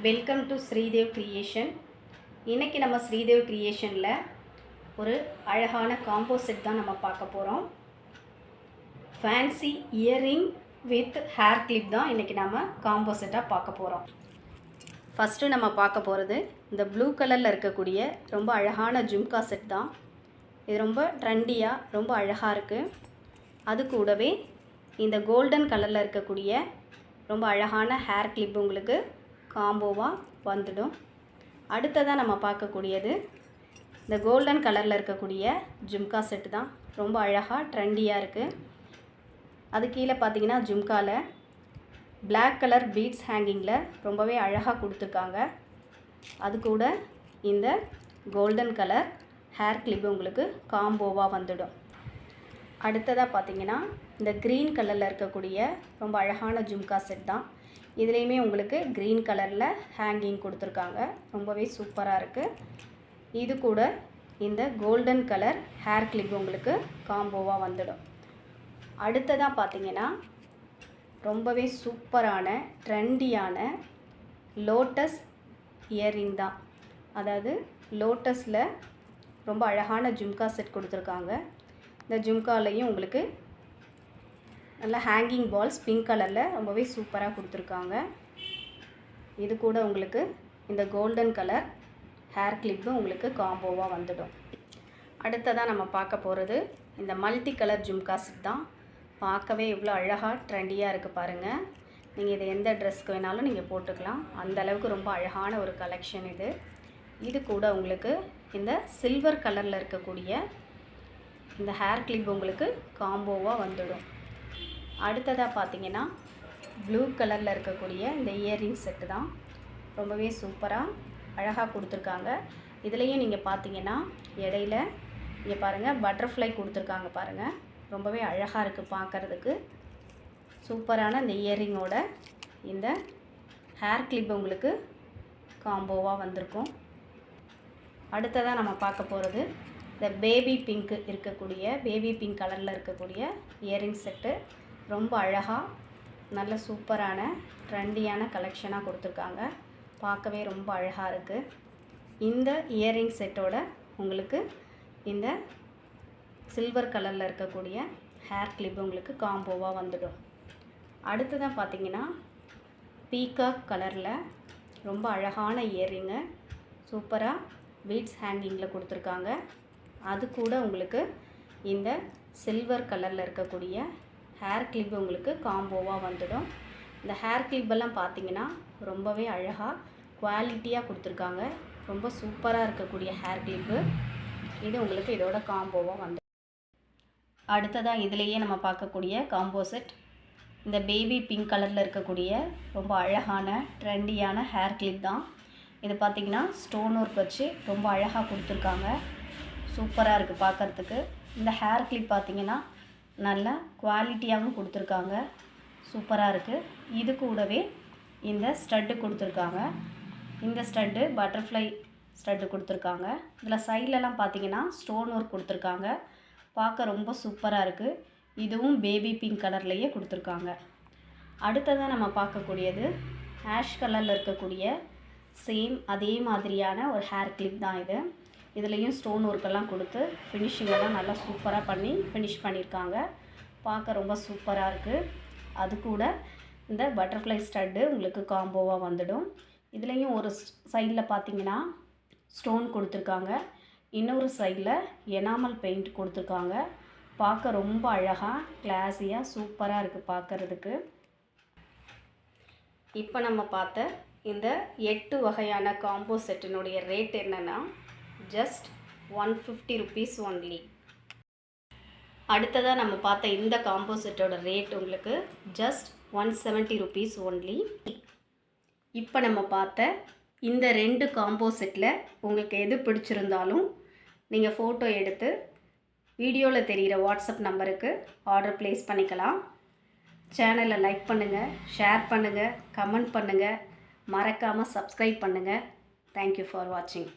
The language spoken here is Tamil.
Welcome to Sridev creation. இன்றைக்கி நம்ம ஸ்ரீதேவ் கிரியேஷனில் ஒரு அழகான காம்போ செட் தான் நம்ம பார்க்க போகிறோம். Fancy earring with hair clip தான் இன்றைக்கி நம்ம காம்போ செட்டாக பார்க்க போகிறோம். ஃபஸ்ட்டு நம்ம பார்க்க போகிறது இந்த ப்ளூ கலரில் இருக்கக்கூடிய ரொம்ப அழகான ஜும்கா செட் தான். இது ரொம்ப ட்ரெண்டியாக ரொம்ப அழகாக இருக்குது. அது கூடவே இந்த கோல்டன் கலரில் இருக்கக்கூடிய ரொம்ப அழகான ஹேர் கிளிப் உங்களுக்கு காம்போவாக வந்துடும். அடுத்ததாக நம்ம பார்க்கக்கூடியது இந்த கோல்டன் கலரில் இருக்கக்கூடிய ஜும்கா செட்டு தான். ரொம்ப அழகாக ட்ரெண்டியாக இருக்குது. அது கீழே பார்த்தீங்கன்னா ஜும்காவில் பிளாக் கலர் பீட்ஸ் ஹேங்கிங்கில் ரொம்பவே அழகாக கொடுத்துருக்காங்க. அது கூட இந்த கோல்டன் கலர் ஹேர் கிளிப் உங்களுக்கு காம்போவாக வந்துடும். அடுத்ததாக பார்த்தீங்கன்னா இந்த க்ரீன் கலரில் இருக்கக்கூடிய ரொம்ப அழகான ஜும்கா செட் தான். இதுலேயுமே உங்களுக்கு க்ரீன் கலரில் ஹேங்கிங் கொடுத்துருக்காங்க. ரொம்பவே சூப்பராக இருக்குது. இது கூட இந்த கோல்டன் கலர் ஹேர் கிளிப் உங்களுக்கு காம்போவாக வந்துடும். அடுத்ததாக பார்த்தீங்கன்னா ரொம்பவே சூப்பரான ட்ரெண்டியான லோட்டஸ் இயரிங் தான். அதாவது லோட்டஸில் ரொம்ப அழகான ஜும்கா செட் கொடுத்துருக்காங்க. இந்த ஜும்காலையும் உங்களுக்கு நல்ல ஹேங்கிங் பால்ஸ் பிங்க் கலரில் ரொம்பவே சூப்பராக கொடுத்துருக்காங்க. இது கூட உங்களுக்கு இந்த கோல்டன் கலர் ஹேர் கிளிப்பு உங்களுக்கு காம்போவாக வந்துடும். அடுத்ததாக நம்ம பார்க்க போகிறது இந்த மல்டி கலர் ஜும்கா செட் தான். பார்க்கவே இவ்வளோ அழகாக ட்ரெண்டியாக இருக்குது பாருங்கள். நீங்கள் இதை எந்த ட்ரெஸ்க்கு வேணாலும் நீங்கள் போட்டுக்கலாம். அந்தளவுக்கு ரொம்ப அழகான ஒரு கலெக்ஷன் இது. இது கூட உங்களுக்கு இந்த சில்வர் கலரில் இருக்கக்கூடிய இந்த ஹேர் கிளிப் உங்களுக்கு காம்போவாக வந்துடும். அடுத்ததாக பார்த்தீங்கன்னா ப்ளூ கலரில் இருக்கக்கூடிய இந்த இயரிங் செட்டு தான். ரொம்பவே சூப்பராக அழகாக கொடுத்துருக்காங்க. இதுலேயும் நீங்கள் பார்த்தீங்கன்னா இடையில இங்கே பாருங்கள் பட்டர்ஃப்ளை கொடுத்துருக்காங்க பாருங்கள். ரொம்பவே அழகாக இருக்குது பார்க்குறதுக்கு. சூப்பரான இந்த இயரிங்கோட இந்த ஹேர் கிளிப் உங்களுக்கு காம்போவாக வந்திருக்கும். அடுத்ததாக நம்ம பார்க்க போகிறது இந்த பேபி பிங்க் இருக்கக்கூடிய பேபி பிங்க் கலரில் இருக்கக்கூடிய இயரிங் செட்டு. ரொம்ப அழகாக நல்ல சூப்பரான ட்ரெண்டியான கலெக்ஷனாக கொடுத்துருக்காங்க. பார்க்கவே ரொம்ப அழகாக இருக்குது. இந்த இயரிங் செட்டோட உங்களுக்கு இந்த சில்வர் கலரில் இருக்கக்கூடிய ஹேர் கிளிப் உங்களுக்கு காம்போவாக வந்துடும். அடுத்ததாக பார்த்தீங்கன்னா பீகாக் கலரில் ரொம்ப அழகான இயரிங்கு சூப்பராக பீட்ஸ் ஹேங்கிங்கில் கொடுத்துருக்காங்க. அது கூட உங்களுக்கு இந்த சில்வர் கலரில் இருக்கக்கூடிய ஹேர் கிளிப் உங்களுக்கு காம்போவாக வந்துடும். இந்த ஹேர் கிளிப்பெல்லாம் பார்த்தீங்கன்னா ரொம்பவே அழகாக குவாலிட்டியாக கொடுத்துருக்காங்க. ரொம்ப சூப்பராக இருக்கக்கூடிய ஹேர் கிளிப்பு. இது உங்களுக்கு இதோட காம்போவாக வந்துடும். அடுத்ததாக இதிலேயே நம்ம பார்க்கக்கூடிய காம்போ செட் இந்த பேபி பிங்க் கலரில் இருக்கக்கூடிய ரொம்ப அழகான ட்ரெண்டியான ஹேர் கிளிப் தான். இது பார்த்திங்கன்னா ஸ்டோன் ஒர்க் வச்சு ரொம்ப அழகாக கொடுத்துருக்காங்க. சூப்பராக இருக்குது பார்க்குறதுக்கு. இந்த ஹேர் கிளிப் பார்த்திங்கன்னா நல்ல குவாலிட்டியாகவும் கொடுத்துருக்காங்க. சூப்பராக இருக்குது. இது கூடவே இந்த ஸ்டட்டு கொடுத்துருக்காங்க. இந்த ஸ்டட்டு பட்டர்ஃப்ளை ஸ்டட்டு கொடுத்துருக்காங்க. இதில் சைட்லலாம் பார்த்திங்கன்னா ஸ்டோன் ஒர்க் கொடுத்துருக்காங்க. பார்க்க ரொம்ப சூப்பராக இருக்குது. இதுவும் பேபி பிங்க் கலர்லேயே கொடுத்துருக்காங்க. அடுத்ததாக நம்ம பார்க்கக்கூடியது ஆஷ் கலரில் இருக்கக்கூடிய சேம் அதே மாதிரியான ஒரு ஹேர் கிளிப் தான் இது. இதுலேயும் ஸ்டோன் ஒர்க்கெல்லாம் கொடுத்து ஃபினிஷிங்கெல்லாம் நல்லா சூப்பராக பண்ணி ஃபினிஷ் பண்ணியிருக்காங்க. பார்க்க ரொம்ப சூப்பராக இருக்குது. அது கூட இந்த பட்டர்ஃப்ளை ஸ்டட்டு உங்களுக்கு காம்போவாக வந்துடும். இதுலேயும் ஒரு சைடில் பார்த்தீங்கன்னா ஸ்டோன் கொடுத்துருக்காங்க. இன்னொரு சைடில் எனாமல் பெயிண்ட் கொடுத்துருக்காங்க. பார்க்க ரொம்ப அழகாக கிளாஸியாக சூப்பராக இருக்குது பார்க்குறதுக்கு. இப்போ நம்ம பார்த்த இந்த 8 வகையான காம்போ செட்டினுடைய ரேட் என்னென்னா ஜஸ்ட் 150 ருபீஸ் ஒன்லி. அடுத்ததாக நம்ம பார்த்த இந்த காம்போ செட்டோட ரேட் உங்களுக்கு ஜஸ்ட் 170 ருபீஸ் ஒன்லி. இப்போ நம்ம பார்த்த இந்த 2 காம்போ செட்டில் உங்களுக்கு எது பிடிச்சிருந்தாலும் நீங்கள் ஃபோட்டோ எடுத்து வீடியோவில் தெரிகிற வாட்ஸ்அப் நம்பருக்கு ஆர்டர் ப்ளேஸ் பண்ணிக்கலாம். சேனலை லைக் பண்ணுங்கள், ஷேர் பண்ணுங்கள், கமெண்ட் பண்ணுங்கள், மறக்காமல் சப்ஸ்கிரைப் பண்ணுங்கள். தேங்க்யூ ஃபார் வாட்சிங்.